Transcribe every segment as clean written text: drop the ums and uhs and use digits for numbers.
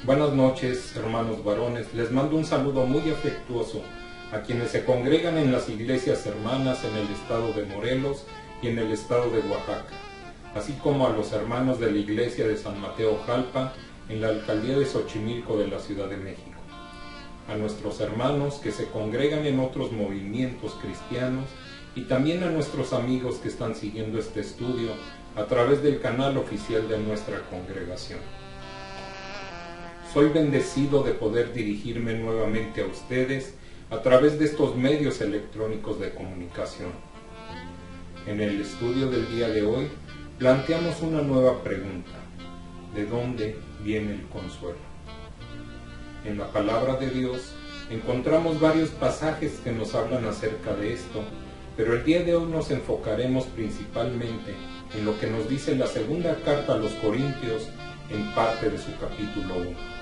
Buenas noches, hermanos varones. Les mando un saludo muy afectuoso a quienes se congregan en las iglesias hermanas en el estado de Morelos y en el estado de Oaxaca, así como a los hermanos de la iglesia de San Mateo Jalpa en la alcaldía de Xochimilco de la Ciudad de México. A nuestros hermanos que se congregan en otros movimientos cristianos y también a nuestros amigos que están siguiendo este estudio a través del canal oficial de nuestra congregación. Soy bendecido de poder dirigirme nuevamente a ustedes a través de estos medios electrónicos de comunicación. En el estudio del día de hoy planteamos una nueva pregunta: ¿de dónde viene el consuelo? En la palabra de Dios encontramos varios pasajes que nos hablan acerca de esto, pero el día de hoy nos enfocaremos principalmente en lo que nos dice la segunda carta a los Corintios en parte de su capítulo 1.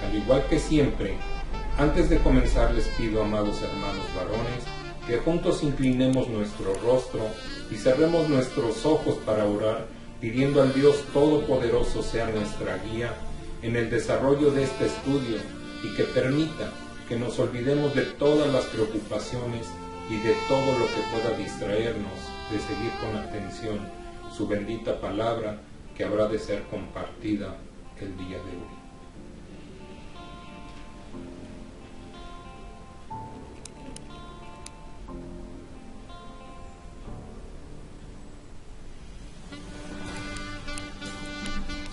Al igual que siempre, antes de comenzar les pido, amados hermanos varones, que juntos inclinemos nuestro rostro y cerremos nuestros ojos para orar, pidiendo al Dios Todopoderoso sea nuestra guía en el desarrollo de este estudio y que permita que nos olvidemos de todas las preocupaciones y de todo lo que pueda distraernos de seguir con atención su bendita palabra que habrá de ser compartida el día de hoy.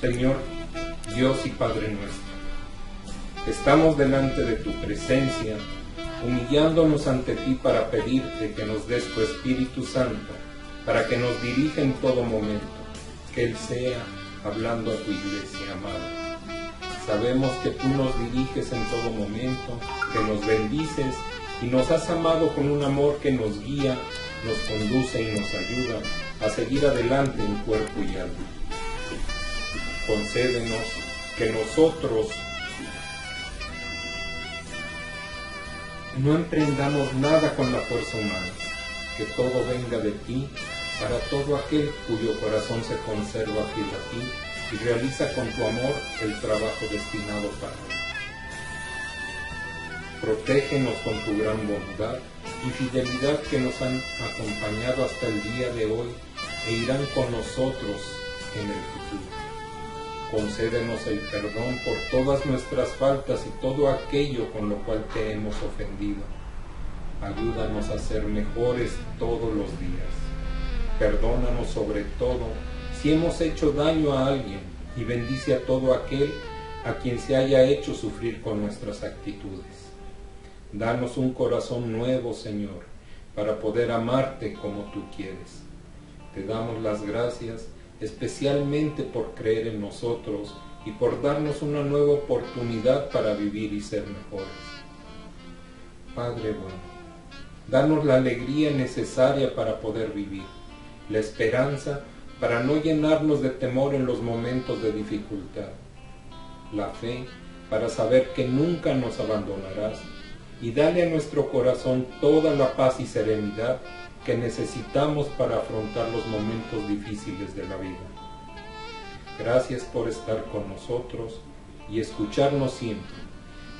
Señor, Dios y Padre nuestro, estamos delante de tu presencia, humillándonos ante ti para pedirte que nos des tu Espíritu Santo, para que nos dirija en todo momento, que Él sea hablando a tu iglesia amada. Sabemos que tú nos diriges en todo momento, que nos bendices y nos has amado con un amor que nos guía, nos conduce y nos ayuda a seguir adelante en cuerpo y alma. Concédenos que nosotros no emprendamos nada con la fuerza humana, que todo venga de ti para todo aquel cuyo corazón se conserva fiel a ti y realiza con tu amor el trabajo destinado para él. Protégenos con tu gran bondad y fidelidad que nos han acompañado hasta el día de hoy e irán con nosotros en el futuro. Concédenos el perdón por todas nuestras faltas y todo aquello con lo cual te hemos ofendido. Ayúdanos a ser mejores todos los días. Perdónanos sobre todo si hemos hecho daño a alguien y bendice a todo aquel a quien se haya hecho sufrir con nuestras actitudes. Danos un corazón nuevo, Señor, para poder amarte como tú quieres. Te damos las gracias especialmente por creer en nosotros y por darnos una nueva oportunidad para vivir y ser mejores. Padre bueno, danos la alegría necesaria para poder vivir, la esperanza para no llenarnos de temor en los momentos de dificultad, la fe para saber que nunca nos abandonarás, y dale a nuestro corazón toda la paz y serenidad que necesitamos para afrontar los momentos difíciles de la vida. Gracias por estar con nosotros y escucharnos siempre.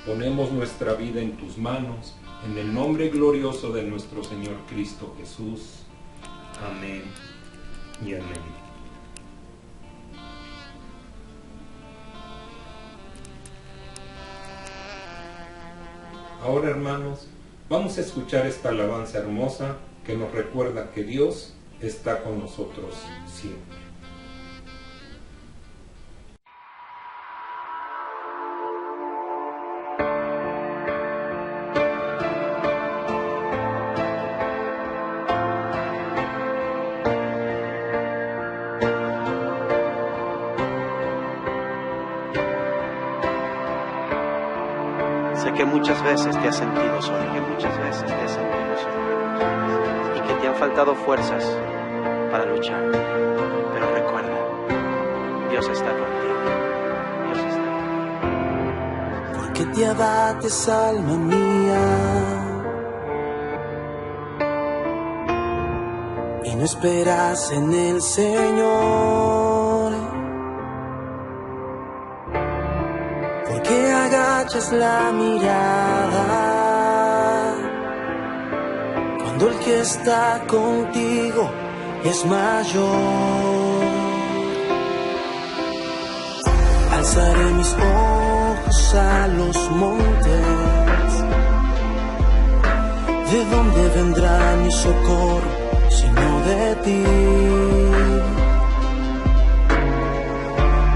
Ponemos nuestra vida en tus manos, en el nombre glorioso de nuestro Señor Cristo Jesús. Amén y amén. Ahora, hermanos, vamos a escuchar esta alabanza hermosa que nos recuerda que Dios está con nosotros siempre. Sé que muchas veces te has sentido solo, y que te han faltado fuerzas para luchar, pero recuerda, Dios está contigo, Dios está contigo. ¿Por qué te abates, alma mía, y no esperas en el Señor? agachas la mirada, cuando el que está contigo es mayor. Alzaré mis ojos a los montes, ¿de dónde vendrá mi socorro sino de ti?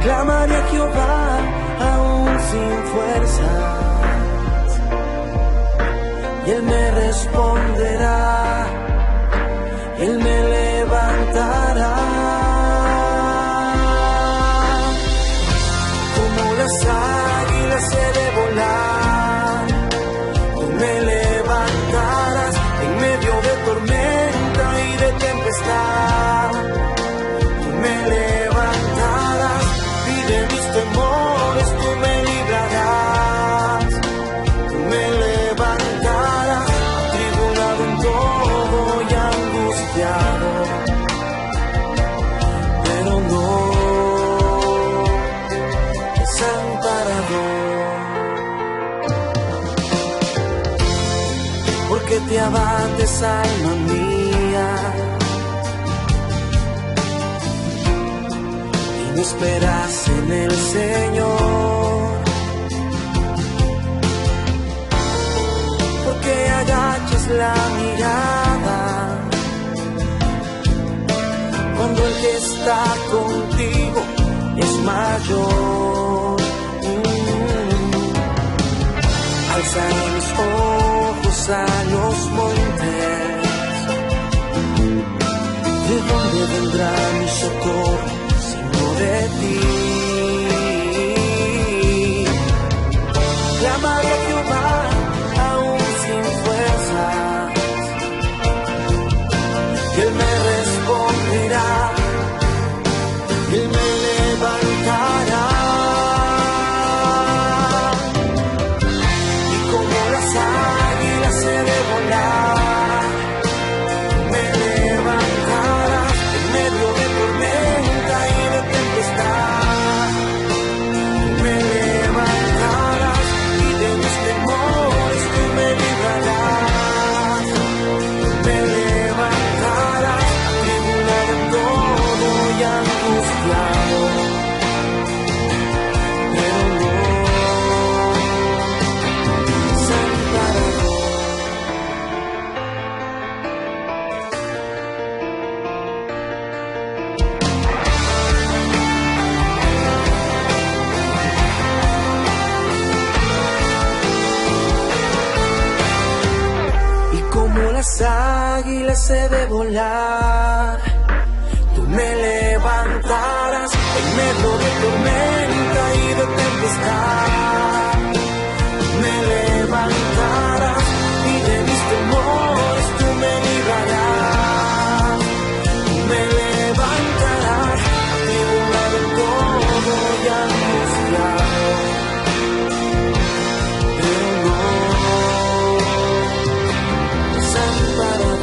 Clamaré a Jehová aún sin fuerzas, y Él me responderá, Él me levantará. Como las águilas he de volar, tú me levantarás en medio de tormenta y de tempestad. Tú me levantarás y de mis temores tú me librarás. Tú me levantarás atribulado en todo y angustiado, pero no desamparado, porque te abates, alma mía, y no esperas en el Señor, porque agachas la mirada, cuando el que está contigo es mayor. Alzaré mis ojos a los montes, ¿de dónde vendrá mi socorro sino de ti? Clamaré a Jehová aún sin fuerzas, y Él me responderá, Él me levantará. Y como las águilas he de volar, me levantarás en medio de tormenta y de tempestad. Me levantarás y de mis temores tú me librarás. Me levantarás atribulado en todo y angustiado, pero no desamparado. Y como las águilas he de volar, tú me levantarás en medio de tormenta y de tempestad. Me levantarás y de mis temores tú me librarás. Me levantarás atribulado en todo y angustiado, pero no desamparado.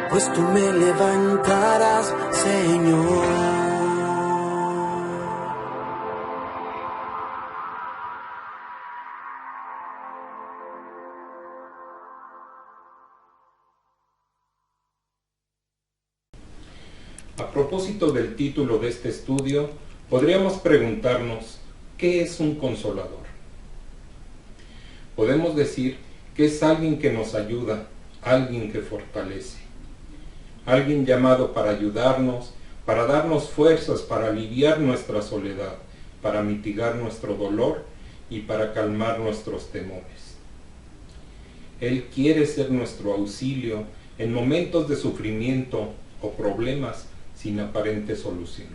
Pues tú me levantarás, Señor. A propósito del título de este estudio, podríamos preguntarnos, ¿qué es un consolador? Podemos decir que es alguien que nos ayuda, alguien que fortalece, alguien llamado para ayudarnos, para darnos fuerzas, para aliviar nuestra soledad, para mitigar nuestro dolor y para calmar nuestros temores. Él quiere ser nuestro auxilio en momentos de sufrimiento o problemas sin aparente solución.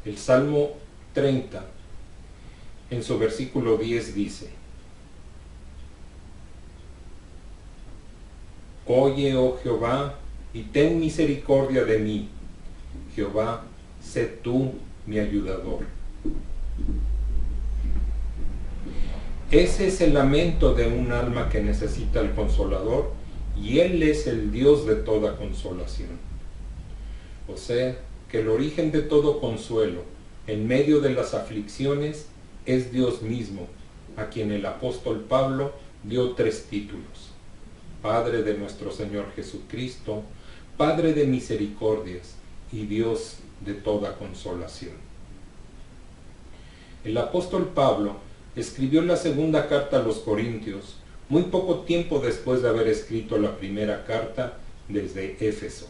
El Salmo 30, en su versículo 10 dice: Oye, oh Jehová, y ten misericordia de mí. Jehová, sé tú mi ayudador. Ese es el lamento de un alma que necesita al Consolador y Él es el Dios de toda consolación. O sea, que el origen de todo consuelo, en medio de las aflicciones, es Dios mismo, a quien el apóstol Pablo dio 3 títulos: Padre de nuestro Señor Jesucristo, Padre de misericordias y Dios de toda consolación. El apóstol Pablo escribió la segunda carta a los Corintios muy poco tiempo después de haber escrito la primera carta desde Éfeso.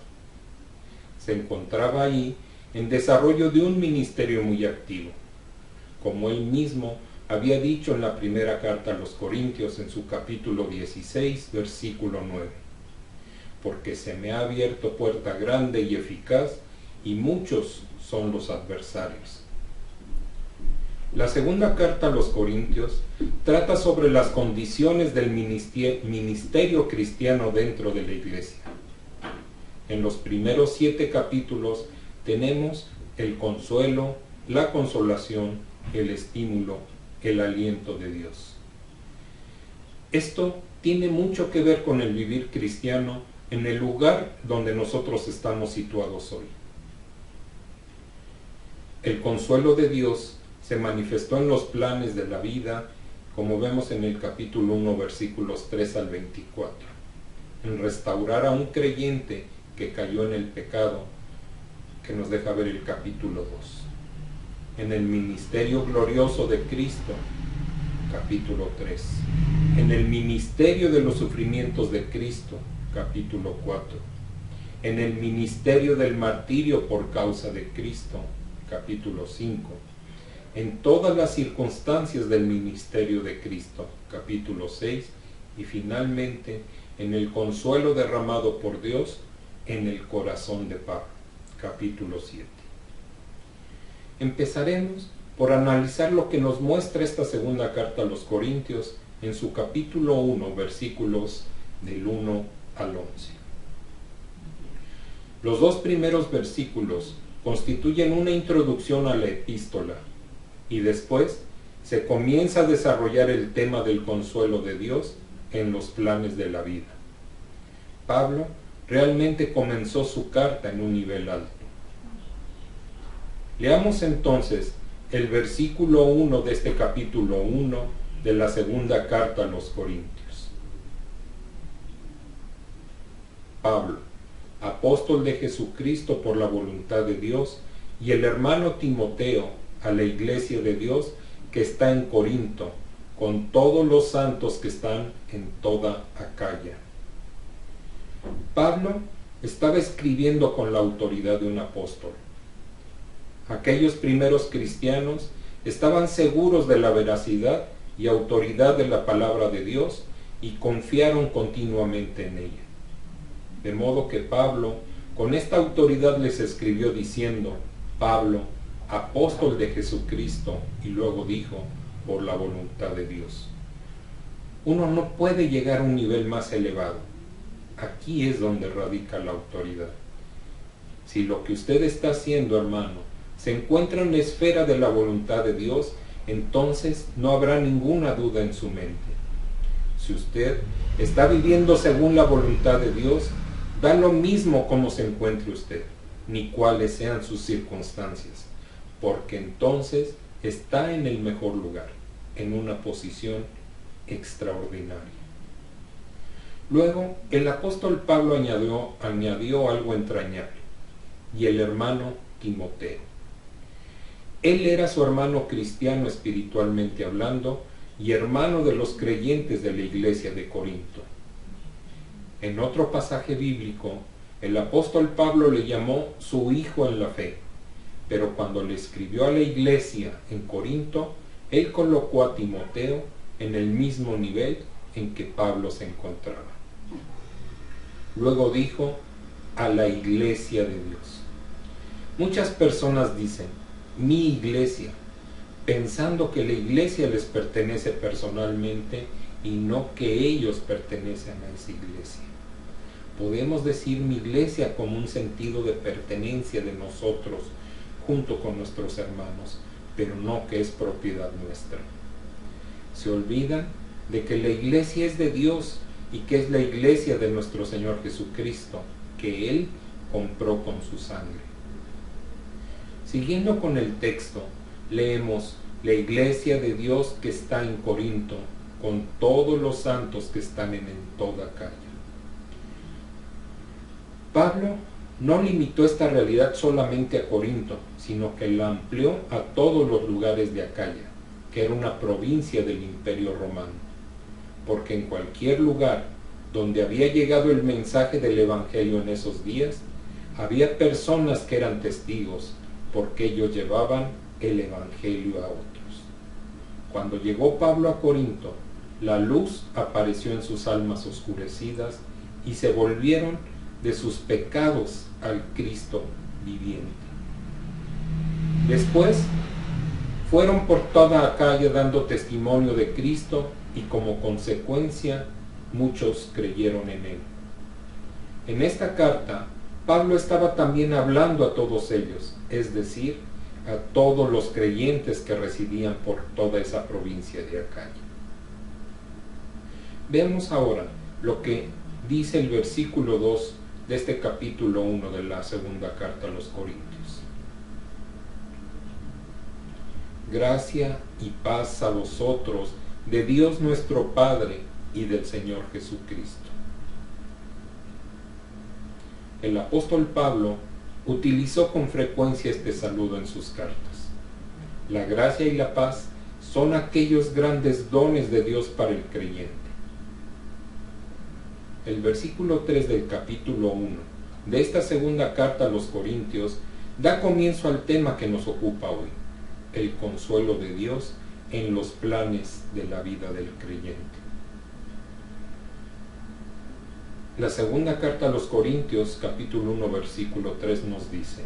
Se encontraba ahí en desarrollo de un ministerio muy activo, como él mismo había dicho en la primera carta a los Corintios en su capítulo 16, versículo 9: porque se me ha abierto puerta grande y eficaz, y muchos son los adversarios. La segunda carta a los Corintios trata sobre las condiciones del ministerio cristiano dentro de la iglesia. En los primeros 7 capítulos tenemos el consuelo, la consolación, el estímulo, el aliento de Dios. Esto tiene mucho que ver con el vivir cristiano en el lugar donde nosotros estamos situados hoy. El consuelo de Dios se manifestó en los planes de la vida, como vemos en el capítulo 1, versículos 3 al 24, en restaurar a un creyente que cayó en el pecado, que nos deja ver el capítulo 2, en el ministerio glorioso de Cristo, capítulo 3, en el ministerio de los sufrimientos de Cristo, capítulo 4, en el ministerio del martirio por causa de Cristo, capítulo 5, en todas las circunstancias del ministerio de Cristo, capítulo 6, y finalmente en el consuelo derramado por Dios en el corazón de Pablo, capítulo 7. Empezaremos por analizar lo que nos muestra esta segunda carta a los Corintios en su capítulo 1, versículos del 1 al 11. Los 2 primeros versículos constituyen una introducción a la epístola, y después se comienza a desarrollar el tema del consuelo de Dios en los planes de la vida. Pablo realmente comenzó su carta en un nivel alto. Leamos entonces el versículo 1 de este capítulo 1 de la segunda carta a los Corintios. Pablo, apóstol de Jesucristo por la voluntad de Dios, y el hermano Timoteo, a la iglesia de Dios que está en Corinto, con todos los santos que están en toda Acaya. Pablo estaba escribiendo con la autoridad de un apóstol. Aquellos primeros cristianos estaban seguros de la veracidad y autoridad de la palabra de Dios y confiaron continuamente en ella. De modo que Pablo, con esta autoridad, les escribió diciendo: Pablo, apóstol de Jesucristo, y luego dijo: por la voluntad de Dios. Uno no puede llegar a un nivel más elevado. Aquí es donde radica la autoridad. Si lo que usted está haciendo, hermano, se encuentra en la esfera de la voluntad de Dios, entonces no habrá ninguna duda en su mente. Si usted está viviendo según la voluntad de Dios, da lo mismo cómo se encuentre usted, ni cuáles sean sus circunstancias, porque entonces está en el mejor lugar, en una posición extraordinaria. Luego, el apóstol Pablo añadió algo entrañable: y el hermano Timoteo. Él era su hermano cristiano espiritualmente hablando y hermano de los creyentes de la iglesia de Corinto. En otro pasaje bíblico, el apóstol Pablo le llamó su hijo en la fe, pero cuando le escribió a la iglesia en Corinto, él colocó a Timoteo en el mismo nivel en que Pablo se encontraba. Luego dijo: a la iglesia de Dios. Muchas personas dicen mi iglesia, pensando que la iglesia les pertenece personalmente y no que ellos pertenecen a esa iglesia. Podemos decir mi iglesia como un sentido de pertenencia de nosotros junto con nuestros hermanos, pero no que es propiedad nuestra. Se olvidan de que la iglesia es de Dios y que es la iglesia de nuestro Señor Jesucristo, que Él compró con su sangre. Siguiendo con el texto, leemos: la iglesia de Dios que está en Corinto, con todos los santos que están en toda Acaya. Pablo no limitó esta realidad solamente a Corinto, sino que la amplió a todos los lugares de Acaya, que era una provincia del Imperio Romano, porque en cualquier lugar donde había llegado el mensaje del Evangelio en esos días, había personas que eran testigos, porque ellos llevaban el Evangelio a otros. Cuando llegó Pablo a Corinto, la luz apareció en sus almas oscurecidas y se volvieron de sus pecados al Cristo viviente. Después fueron por toda Acaya dando testimonio de Cristo y como consecuencia muchos creyeron en Él. En esta carta, Pablo estaba también hablando a todos ellos, es decir, a todos los creyentes que residían por toda esa provincia de Acaya. Veamos ahora lo que dice el versículo 2 de este capítulo 1 de la segunda carta a los Corintios. Gracia y paz a vosotros de Dios nuestro Padre y del Señor Jesucristo. El apóstol Pablo utilizó con frecuencia este saludo en sus cartas. La gracia y la paz son aquellos grandes dones de Dios para el creyente. El versículo 3 del capítulo 1 de esta segunda carta a los Corintios da comienzo al tema que nos ocupa hoy, el consuelo de Dios en los planes de la vida del creyente. La segunda carta a los Corintios, capítulo 1, versículo 3 nos dice: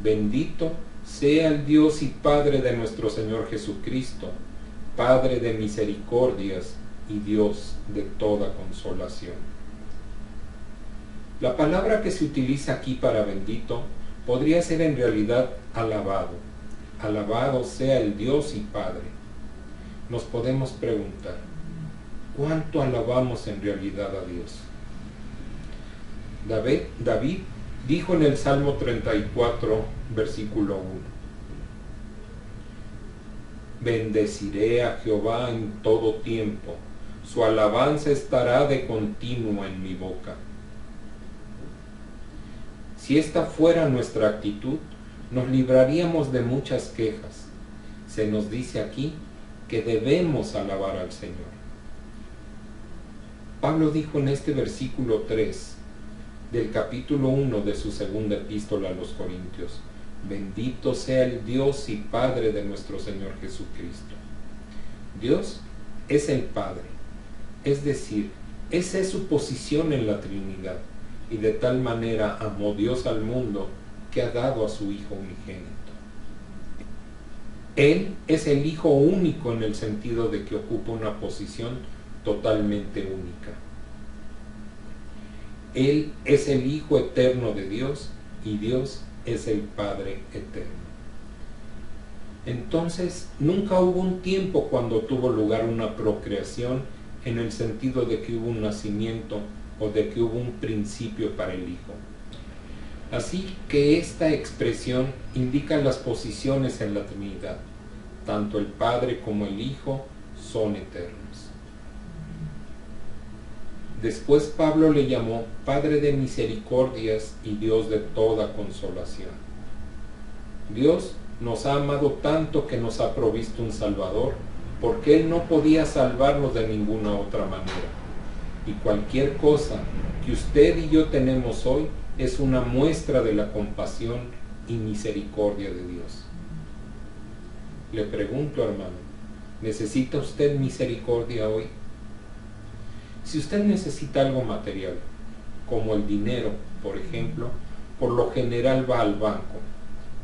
bendito sea el Dios y Padre de nuestro Señor Jesucristo, Padre de misericordias y Dios de toda consolación. La palabra que se utiliza aquí para bendito podría ser en realidad alabado. Alabado sea el Dios y Padre. Nos podemos preguntar, ¿cuánto alabamos en realidad a Dios? David dijo en el Salmo 34, versículo 1: bendeciré a Jehová en todo tiempo, su alabanza estará de continuo en mi boca. Si esta fuera nuestra actitud, nos libraríamos de muchas quejas. Se nos dice aquí que debemos alabar al Señor. Pablo dijo en este versículo 3 del capítulo 1 de su segunda epístola a los Corintios: bendito sea el Dios y Padre de nuestro Señor Jesucristo. Dios es el Padre, es decir, esa es su posición en la Trinidad, y de tal manera amó Dios al mundo que ha dado a su Hijo unigénito. Él es el Hijo único en el sentido de que ocupa una posición totalmente única. Él es el Hijo eterno de Dios y Dios es el Padre eterno. Entonces, nunca hubo un tiempo cuando tuvo lugar una procreación en el sentido de que hubo un nacimiento o de que hubo un principio para el Hijo. Así que esta expresión indica las posiciones en la Trinidad. Tanto el Padre como el Hijo son eternos. Después Pablo le llamó Padre de misericordias y Dios de toda consolación. Dios nos ha amado tanto que nos ha provisto un Salvador, porque Él no podía salvarnos de ninguna otra manera. Y cualquier cosa que usted y yo tenemos hoy es una muestra de la compasión y misericordia de Dios. Le pregunto, hermano, ¿necesita usted misericordia hoy? Si usted necesita algo material, como el dinero, por ejemplo, por lo general va al banco.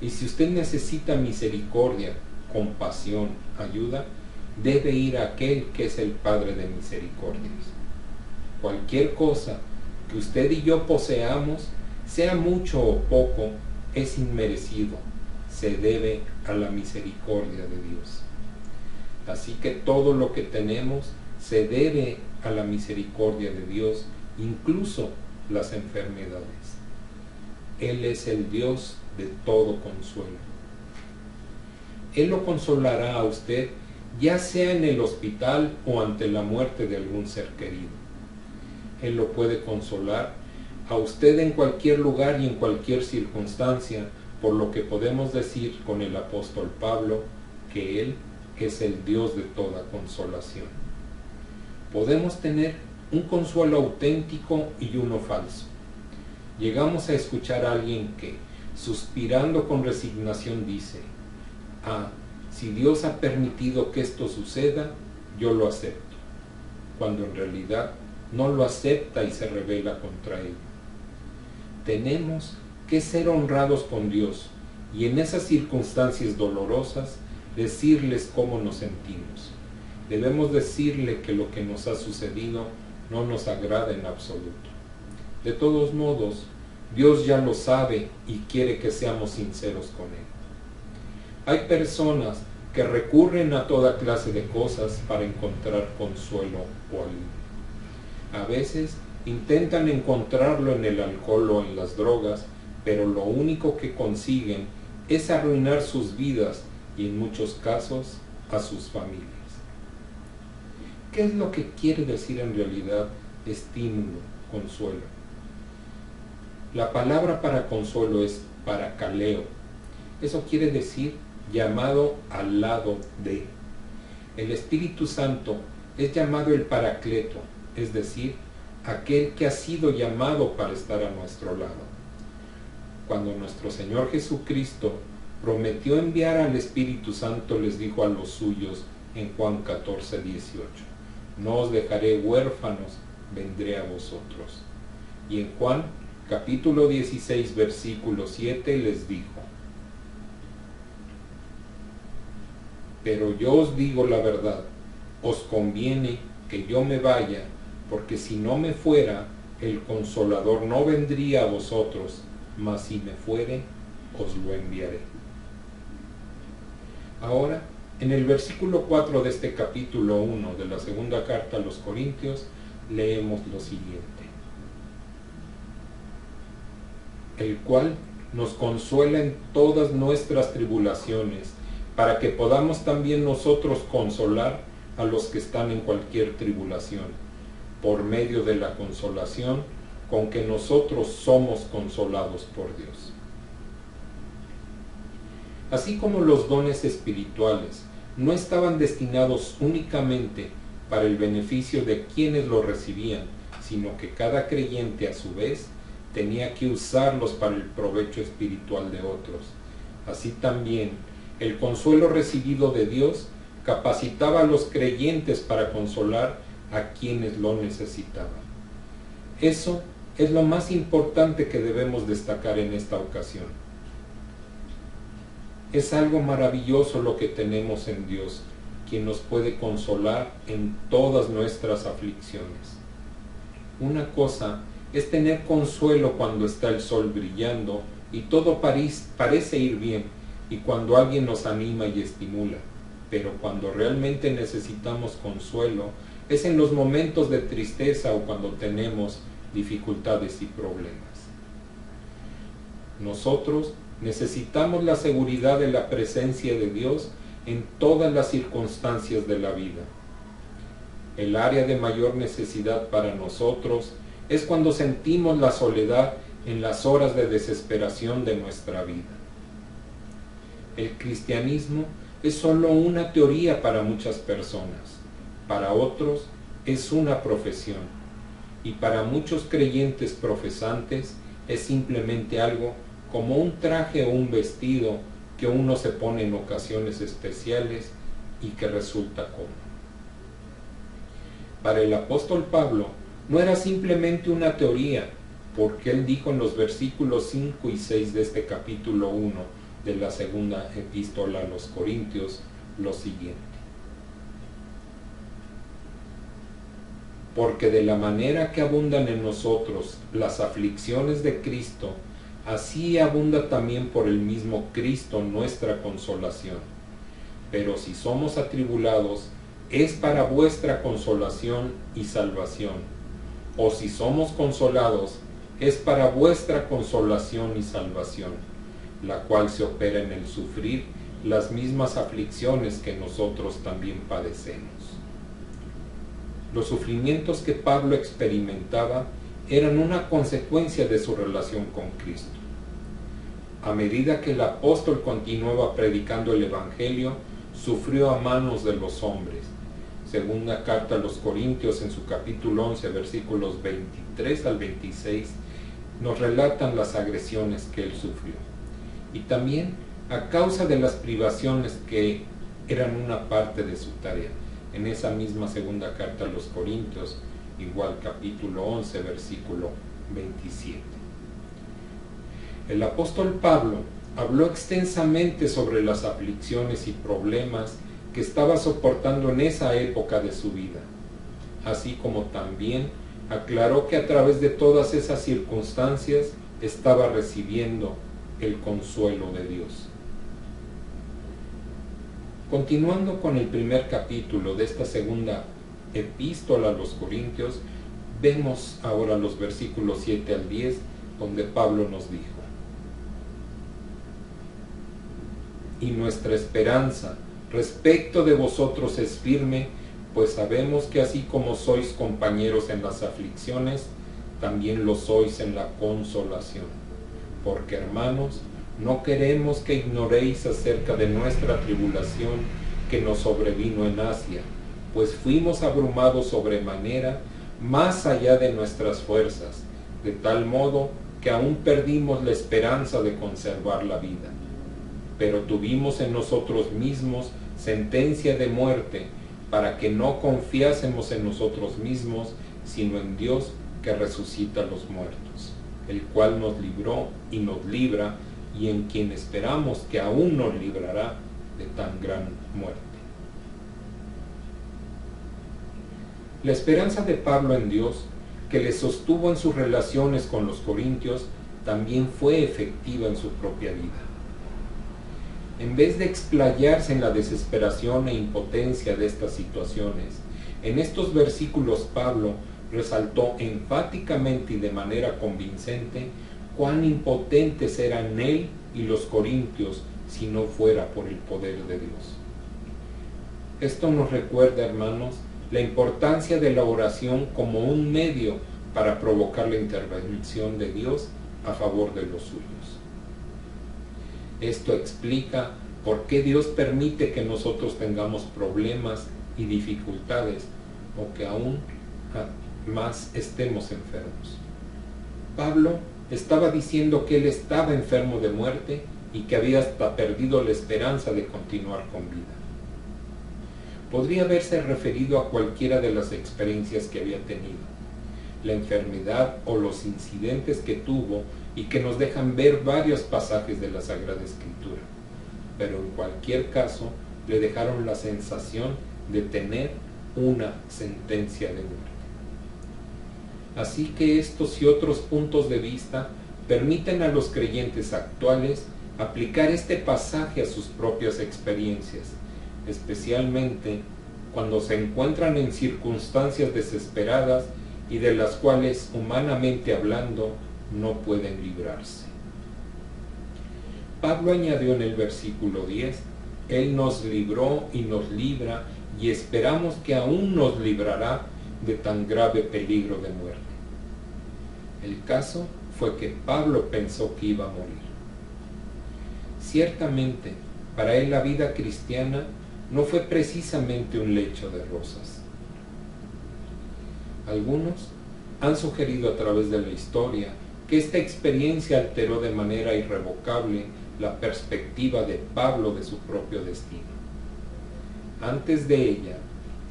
Y si usted necesita misericordia, compasión, ayuda, debe ir a aquel que es el Padre de misericordias. Cualquier cosa que usted y yo poseamos, sea mucho o poco, es inmerecido, se debe a la misericordia de Dios. Así que todo lo que tenemos se debe a la misericordia de Dios, incluso las enfermedades. Él es el Dios de todo consuelo. Él lo consolará a usted, ya sea en el hospital o ante la muerte de algún ser querido. Él lo puede consolar a usted en cualquier lugar y en cualquier circunstancia, por lo que podemos decir con el apóstol Pablo que Él es el Dios de toda consolación. Podemos tener un consuelo auténtico y uno falso. Llegamos a escuchar a alguien que, suspirando con resignación, dice: "Ah, si Dios ha permitido que esto suceda, yo lo acepto", cuando en realidad no lo acepta y se rebela contra él. Tenemos que ser honrados con Dios y en esas circunstancias dolorosas decirles cómo nos sentimos. Debemos decirle que lo que nos ha sucedido no nos agrada en absoluto. De todos modos, Dios ya lo sabe y quiere que seamos sinceros con Él. Hay personas que recurren a toda clase de cosas para encontrar consuelo o alivio. A veces intentan encontrarlo en el alcohol o en las drogas, pero lo único que consiguen es arruinar sus vidas y en muchos casos a sus familias. ¿Qué es lo que quiere decir en realidad estímulo, consuelo? La palabra para consuelo es parakaleo. Eso quiere decir llamado al lado de. El Espíritu Santo es llamado el Paracleto, es decir, aquel que ha sido llamado para estar a nuestro lado. Cuando nuestro Señor Jesucristo prometió enviar al Espíritu Santo, les dijo a los suyos en Juan 14:18: "No os dejaré huérfanos, vendré a vosotros". Y en Juan capítulo 16, versículo 7 les dijo: "Pero yo os digo la verdad, os conviene que yo me vaya, porque si no me fuera, el Consolador no vendría a vosotros, mas si me fuere, os lo enviaré". Ahora, en el versículo 4 de este capítulo 1 de la segunda carta a los Corintios, leemos lo siguiente: "El cual nos consuela en todas nuestras tribulaciones, para que podamos también nosotros consolar a los que están en cualquier tribulación, por medio de la consolación con que nosotros somos consolados por Dios". Así como los dones espirituales no estaban destinados únicamente para el beneficio de quienes los recibían, sino que cada creyente a su vez tenía que usarlos para el provecho espiritual de otros. Así también, el consuelo recibido de Dios capacitaba a los creyentes para consolar a quienes lo necesitaban. Eso es lo más importante que debemos destacar en esta ocasión. Es algo maravilloso lo que tenemos en Dios, quien nos puede consolar en todas nuestras aflicciones. Una cosa es tener consuelo cuando está el sol brillando y todo parece ir bien, y cuando alguien nos anima y estimula, pero cuando realmente necesitamos consuelo es en los momentos de tristeza o cuando tenemos dificultades y problemas. Nosotros necesitamos la seguridad de la presencia de Dios en todas las circunstancias de la vida. El área de mayor necesidad para nosotros es cuando sentimos la soledad en las horas de desesperación de nuestra vida. El cristianismo es solo una teoría para muchas personas, para otros es una profesión, y para muchos creyentes profesantes es simplemente algo como un traje o un vestido que uno se pone en ocasiones especiales y que resulta cómodo. Para el apóstol Pablo no era simplemente una teoría, porque él dijo en los versículos 5 y 6 de este capítulo 1 de la segunda epístola a los Corintios lo siguiente: "Porque de la manera que abundan en nosotros las aflicciones de Cristo, así abunda también por el mismo Cristo nuestra consolación. Pero si somos atribulados, es para vuestra consolación y salvación. O si somos consolados, es para vuestra consolación y salvación, la cual se opera en el sufrir las mismas aflicciones que nosotros también padecemos. Los sufrimientos que Pablo experimentaba eran una consecuencia de su relación con Cristo. A medida que el apóstol continuaba predicando el Evangelio, sufrió a manos de los hombres. Segunda carta a los Corintios, en su capítulo 11, versículos 23 al 26, nos relatan las agresiones que él sufrió. Y también a causa de las privaciones que eran una parte de su tarea. En esa misma segunda carta a los Corintios, igual capítulo 11, versículo 27. El apóstol Pablo habló extensamente sobre las aflicciones y problemas que estaba soportando en esa época de su vida, así como también aclaró que a través de todas esas circunstancias estaba recibiendo el consuelo de Dios. Continuando con el primer capítulo de esta segunda epístola a los Corintios, vemos ahora los versículos 7 al 10, donde Pablo nos dijo: y nuestra esperanza respecto de vosotros es firme, pues sabemos que así como sois compañeros en las aflicciones, también lo sois en la consolación. Porque, hermanos, no queremos que ignoréis acerca de nuestra tribulación que nos sobrevino en Asia, pues fuimos abrumados sobremanera, más allá de nuestras fuerzas, de tal modo que aún perdimos la esperanza de conservar la vida. Pero tuvimos en nosotros mismos sentencia de muerte, para que no confiásemos en nosotros mismos, sino en Dios que resucita a los muertos, el cual nos libró y nos libra, y en quien esperamos que aún nos librará de tan gran muerte. La esperanza de Pablo en Dios, que le sostuvo en sus relaciones con los corintios, también fue efectiva en su propia vida. En vez de explayarse en la desesperación e impotencia de estas situaciones, en estos versículos Pablo resaltó enfáticamente y de manera convincente cuán impotentes eran él y los corintios si no fuera por el poder de Dios. Esto nos recuerda, hermanos, la importancia de la oración como un medio para provocar la intervención de Dios a favor de los suyos. Esto explica por qué Dios permite que nosotros tengamos problemas y dificultades, o que aún más estemos enfermos. Pablo estaba diciendo que él estaba enfermo de muerte y que había hasta perdido la esperanza de continuar con vida. Podría haberse referido a cualquiera de las experiencias que había tenido, la enfermedad o los incidentes que tuvo y que nos dejan ver varios pasajes de la Sagrada Escritura, pero en cualquier caso le dejaron la sensación de tener una sentencia de muerte. Así que estos y otros puntos de vista permiten a los creyentes actuales aplicar este pasaje a sus propias experiencias, especialmente cuando se encuentran en circunstancias desesperadas y de las cuales, humanamente hablando, no pueden librarse. Pablo añadió en el versículo 10, Él nos libró y nos libra, y esperamos que aún nos librará de tan grave peligro de muerte. El caso fue que Pablo pensó que iba a morir. Ciertamente, para él la vida cristiana no fue precisamente un lecho de rosas. Algunos han sugerido a través de la historia que esta experiencia alteró de manera irrevocable la perspectiva de Pablo de su propio destino. Antes de ella,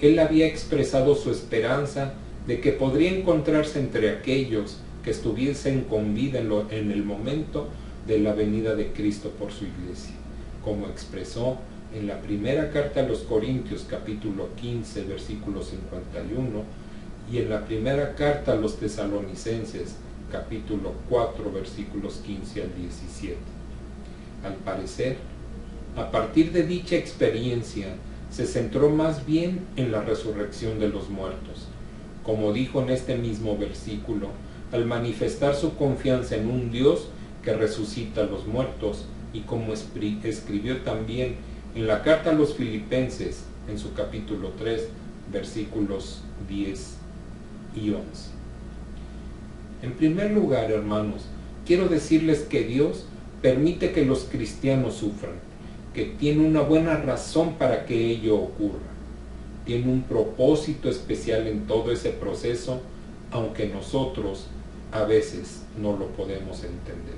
él había expresado su esperanza de que podría encontrarse entre aquellos que estuviesen con vida en el momento de la venida de Cristo por su iglesia, como expresó en la primera carta a los Corintios, capítulo 15, versículo 51, y en la primera carta a los Tesalonicenses, capítulo 4, versículos 15 al 17. Al parecer, a partir de dicha experiencia, se centró más bien en la resurrección de los muertos. Como dijo en este mismo versículo, al manifestar su confianza en un Dios que resucita a los muertos, y como escribió también en la carta a los Filipenses, en su capítulo 3, versículos 10 y 11. En primer lugar, hermanos, quiero decirles que Dios permite que los cristianos sufran, que tiene una buena razón para que ello ocurra. Tiene un propósito especial en todo ese proceso, aunque nosotros a veces no lo podemos entender.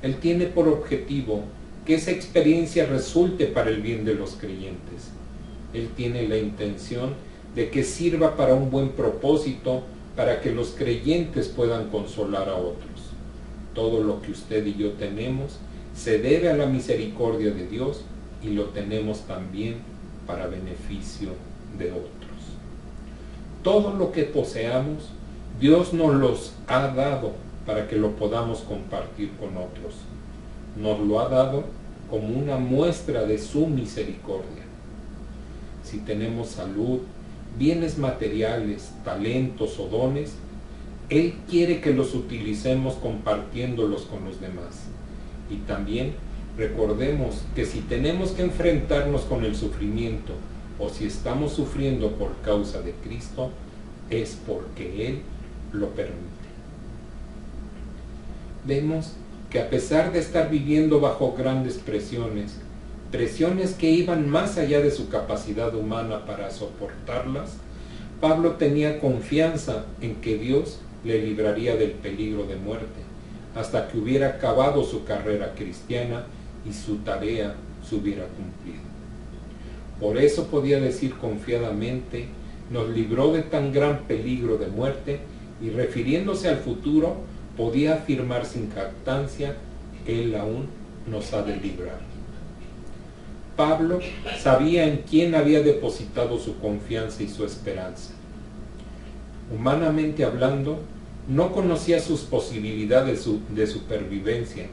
Él tiene por objetivo que esa experiencia resulte para el bien de los creyentes. Él tiene la intención de que sirva para un buen propósito, para que los creyentes puedan consolar a otros. Todo lo que usted y yo tenemos se debe a la misericordia de Dios y lo tenemos también para beneficio de otros. Todo lo que poseamos, Dios nos los ha dado para que lo podamos compartir con otros. Nos lo ha dado como una muestra de su misericordia. Si tenemos salud, bienes materiales, talentos o dones, Él quiere que los utilicemos compartiéndolos con los demás. Y también recordemos que si tenemos que enfrentarnos con el sufrimiento o si estamos sufriendo por causa de Cristo, es porque Él lo permite. Vemos que a pesar de estar viviendo bajo grandes presiones que iban más allá de su capacidad humana para soportarlas, Pablo tenía confianza en que Dios le libraría del peligro de muerte, hasta que hubiera acabado su carrera cristiana y su tarea se hubiera cumplido. Por eso podía decir confiadamente, nos libró de tan gran peligro de muerte, y refiriéndose al futuro, podía afirmar sin jactancia, Él aún nos ha de librar. Pablo sabía en quién había depositado su confianza y su esperanza. Humanamente hablando, no conocía sus posibilidades de supervivencia,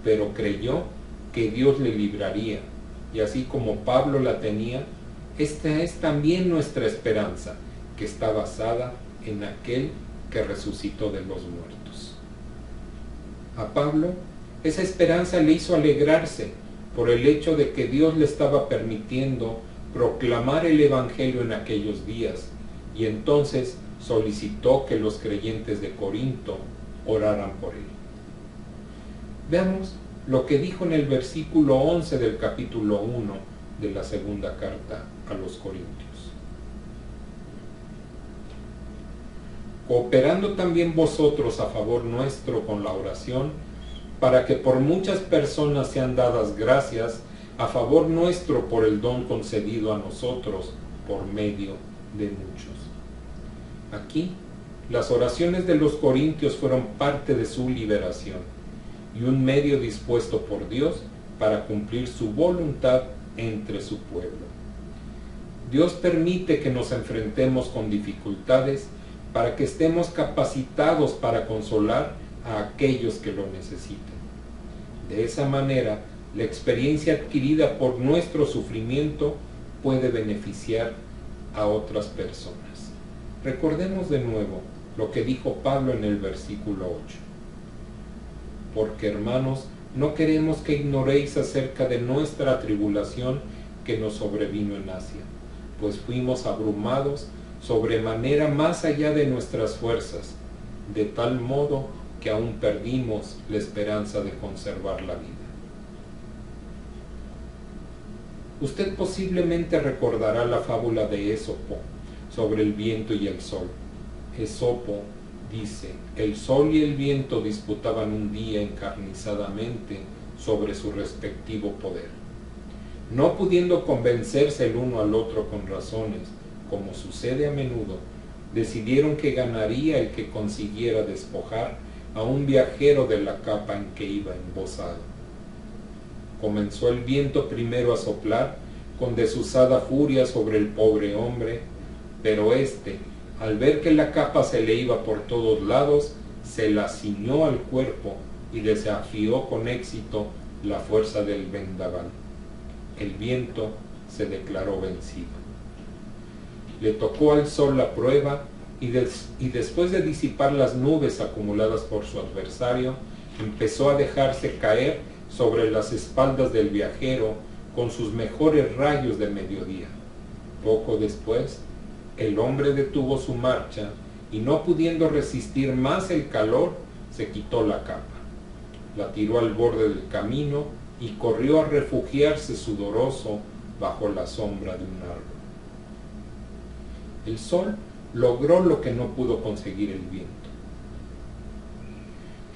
pero creyó que Dios le libraría, y así como Pablo la tenía, esta es también nuestra esperanza, que está basada en aquel que resucitó de los muertos. A Pablo, esa esperanza le hizo alegrarse por el hecho de que Dios le estaba permitiendo proclamar el Evangelio en aquellos días, y entonces solicitó que los creyentes de Corinto oraran por él. Veamos lo que dijo en el versículo 11 del capítulo 1 de la segunda carta a los Corintios. Cooperando también vosotros a favor nuestro con la oración, para que por muchas personas sean dadas gracias a favor nuestro por el don concedido a nosotros por medio de muchos. Aquí, las oraciones de los corintios fueron parte de su liberación y un medio dispuesto por Dios para cumplir su voluntad entre su pueblo. Dios permite que nos enfrentemos con dificultades para que estemos capacitados para consolar a aquellos que lo necesiten. De esa manera, la experiencia adquirida por nuestro sufrimiento puede beneficiar a otras personas. Recordemos de nuevo lo que dijo Pablo en el versículo 8. Porque, hermanos, no queremos que ignoréis acerca de nuestra tribulación que nos sobrevino en Asia, pues fuimos abrumados sobremanera más allá de nuestras fuerzas, de tal modo que aún perdimos la esperanza de conservar la vida. Usted posiblemente recordará la fábula de Esopo sobre el viento y el sol. Esopo dice, el sol y el viento disputaban un día encarnizadamente sobre su respectivo poder. No pudiendo convencerse el uno al otro con razones, como sucede a menudo, decidieron que ganaría el que consiguiera despojar a un viajero de la capa en que iba embozado. Comenzó el viento primero a soplar con desusada furia sobre el pobre hombre, pero éste, al ver que la capa se le iba por todos lados, se la ciñó al cuerpo y desafió con éxito la fuerza del vendaval. El viento se declaró vencido. Le tocó al sol la prueba y después de disipar las nubes acumuladas por su adversario, empezó a dejarse caer sobre las espaldas del viajero con sus mejores rayos de mediodía. Poco después, el hombre detuvo su marcha y, no pudiendo resistir más el calor, se quitó la capa, la tiró al borde del camino y corrió a refugiarse sudoroso bajo la sombra de un árbol. El sol logró lo que no pudo conseguir el viento.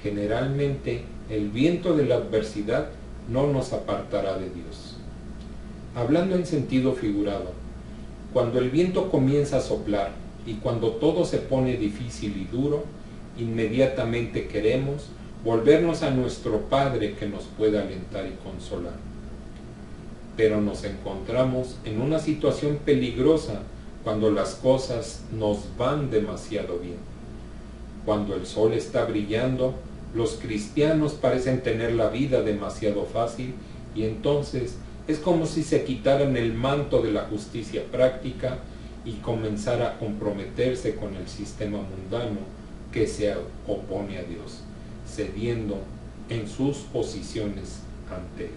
Generalmente, el viento de la adversidad no nos apartará de Dios. Hablando en sentido figurado, cuando el viento comienza a soplar y cuando todo se pone difícil y duro, inmediatamente queremos volvernos a nuestro Padre que nos pueda alentar y consolar. Pero nos encontramos en una situación peligrosa cuando las cosas nos van demasiado bien. Cuando el sol está brillando, los cristianos parecen tener la vida demasiado fácil y entonces es como si se quitaran el manto de la justicia práctica y comenzara a comprometerse con el sistema mundano que se opone a Dios, cediendo en sus posiciones ante Él.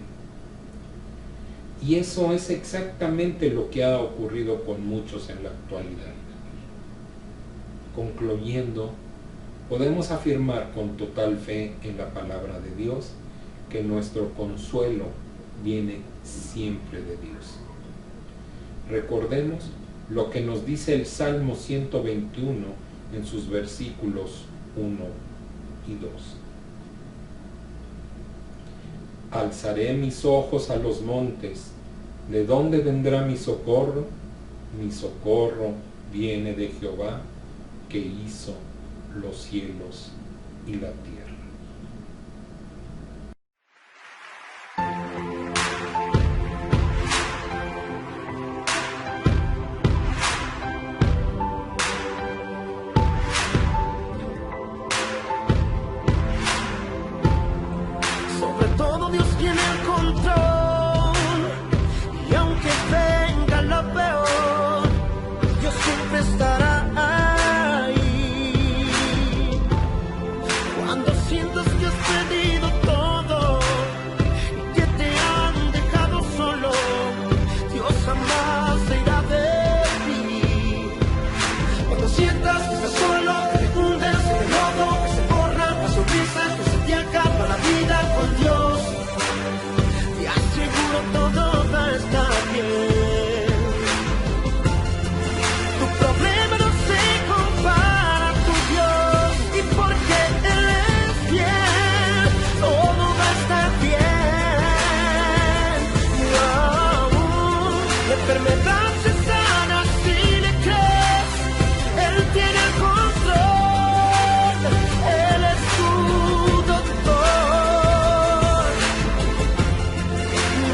Y eso es exactamente lo que ha ocurrido con muchos en la actualidad. Concluyendo, podemos afirmar con total fe en la palabra de Dios que nuestro consuelo viene siempre de Dios. Recordemos lo que nos dice el Salmo 121 en sus versículos 1 y 2. Alzaré mis ojos a los montes, ¿de dónde vendrá mi socorro? Mi socorro viene de Jehová, que hizo los cielos y la tierra. Sobre todo Dios tiene el control, y aunque venga lo peor, Dios siempre estará ahí. Cuando sientas que has perdido todo y que te han dejado solo, Dios jamás se irá de ti. Cuando sientas que estás solo, que te hundes en el lodo, que se borra la sonrisa, que se te acaba la vida con Dios, te aseguro todo va a estar bien. Tu problema no se compara a tu Dios, y porque Él es fiel, todo va a estar bien. La enfermedad se sana si le crees, Él tiene el control, Él es tu doctor.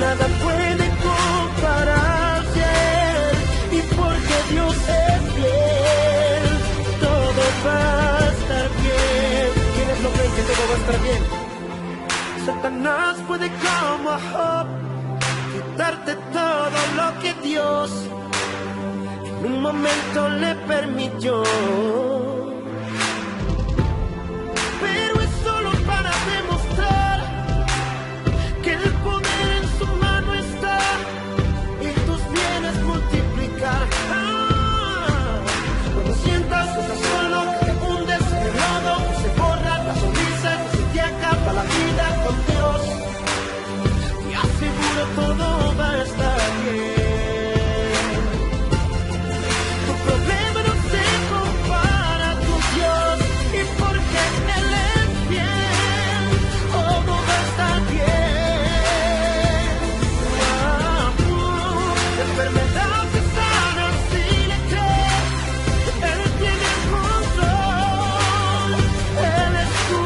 Nada puede compararse a Él, y porque Dios es fiel, todo va a estar bien. ¿Quiénes lo creen que todo va a estar bien? Satanás puede como a Job quitarte todo lo que Dios en un momento le permitió. Pero es solo para demostrar que el poder en su mano está y tus bienes multiplicar. Cuando sientas que estás solo, que te hundes en el lodo, que se borra la sonrisa, que se te acaba la vida con Dios, te aseguro todo va a estar bien. Tu problema no se compara a tu Dios, y porque Él es fiel, todo va a estar bien. La enfermedad se sana si le crees, Él tiene el control, Él es tu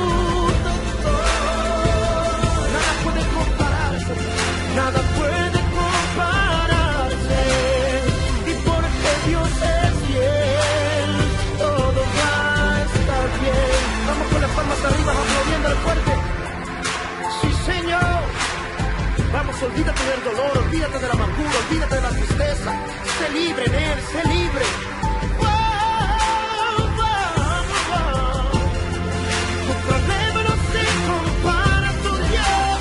doctor. Nada puede compararse, nada puede compararse, y porque Dios es fiel, todo va a estar bien. Vamos con las palmas arriba, aplaudiendo al fuerte. Sí, Señor. Vamos, olvídate del dolor, olvídate de la amargura, olvídate de la fuerza, sé libre en Él, sé libre. Tu problema no se compara a tu Dios,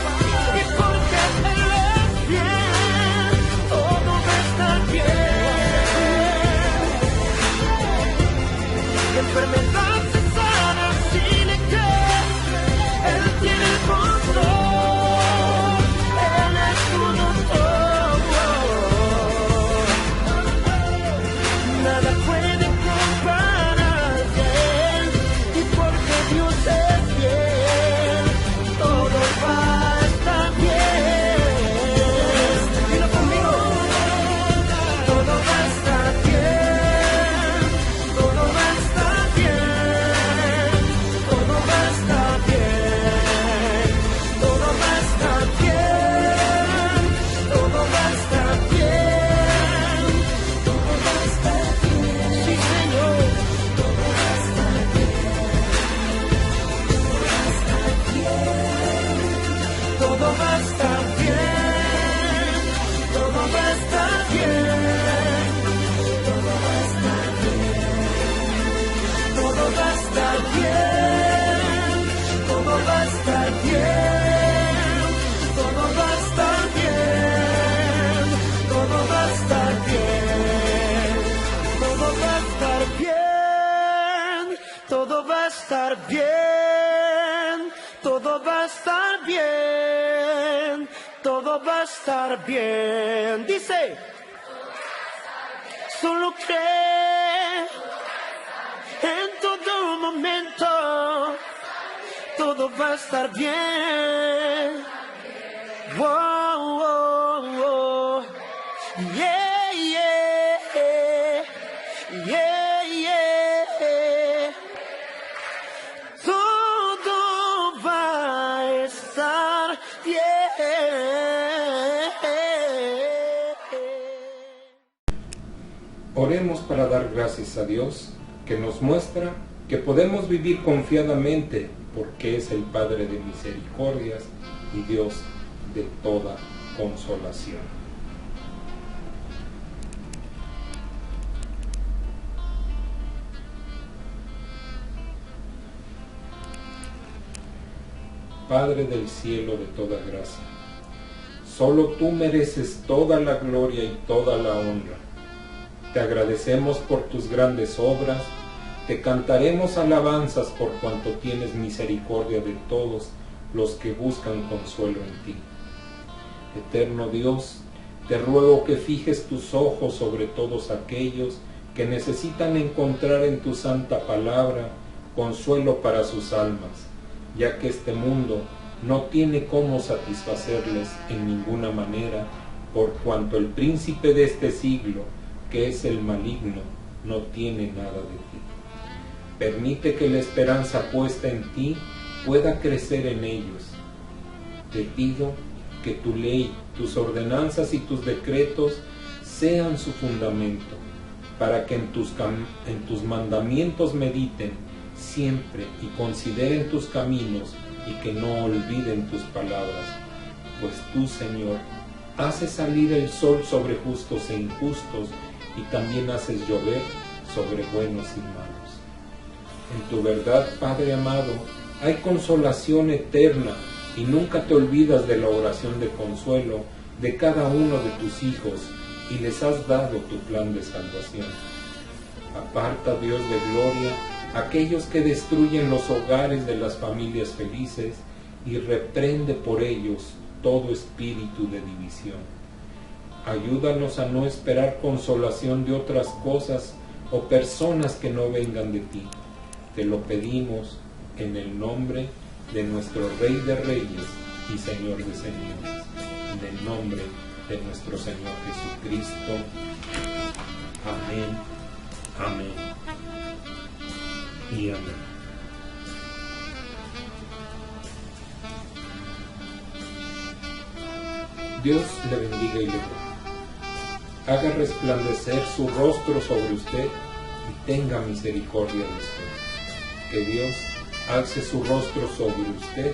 y porque Él es bien, todo va a estar bien. La enfermedad se sana si le crees, Él tiene el control, Él es tu doctor. Nada puede compararse a Él, y porque Dios es fiel, todo va a estar bien. Dilo conmigo. Todo va a estar bien, todo va a estar bien, todo va a estar bien, todo va a estar bien, todo va a estar bien, todo va a estar bien. Sí, Señor. Todo va a estar bien, todo va a estar bien, todo va a estar bien, todo va a estar bien, todo va a estar bien, todo va a estar bien, todo va a estar bien, todo va a estar bien, todo va a estar bien, todo va a estar bien, todo va a estar bien, todo va a estar bien. Dice, solo cree en todo momento, todo va a estar bien. Wow, wow, wow. Yeah, yeah, yeah, yeah. Todo va a estar bien. Oremos para dar gracias a Dios, que nos muestra que podemos vivir confiadamente porque es el Padre de misericordias y Dios de toda consolación. Padre del cielo de toda gracia, solo tú mereces toda la gloria y toda la honra. Te agradecemos por tus grandes obras, te cantaremos alabanzas por cuanto tienes misericordia de todos los que buscan consuelo en ti. Eterno Dios, te ruego que fijes tus ojos sobre todos aquellos que necesitan encontrar en tu santa palabra consuelo para sus almas, ya que este mundo no tiene cómo satisfacerles en ninguna manera, por cuanto el príncipe de este siglo, que es el maligno, no tiene nada de ti. Permite que la esperanza puesta en ti pueda crecer en ellos. Te pido que tu ley, tus ordenanzas y tus decretos sean su fundamento, para que en tus mandamientos mediten siempre y consideren tus caminos y que no olviden tus palabras, pues tú, Señor, haces salir el sol sobre justos e injustos y también haces llover sobre buenos y malos. En tu verdad, Padre amado, hay consolación eterna y nunca te olvidas de la oración de consuelo de cada uno de tus hijos y les has dado tu plan de salvación. Aparta, Dios de gloria, aquellos que destruyen los hogares de las familias felices y reprende por ellos todo espíritu de división. Ayúdanos a no esperar consolación de otras cosas o personas que no vengan de ti. Te lo pedimos en el nombre de nuestro Rey de Reyes y Señor de Señores, en el nombre de nuestro Señor Jesucristo. Amén, amén y amén. Dios le bendiga y le guarde. Haga resplandecer su rostro sobre usted y tenga misericordia de usted. Que Dios alce su rostro sobre usted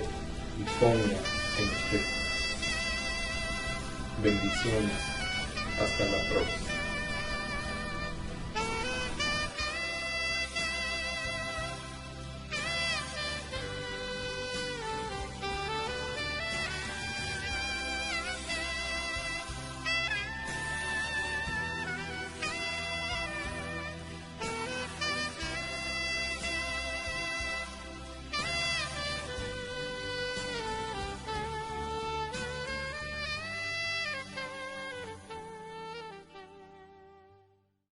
y ponga en usted. Bendiciones. Hasta la próxima.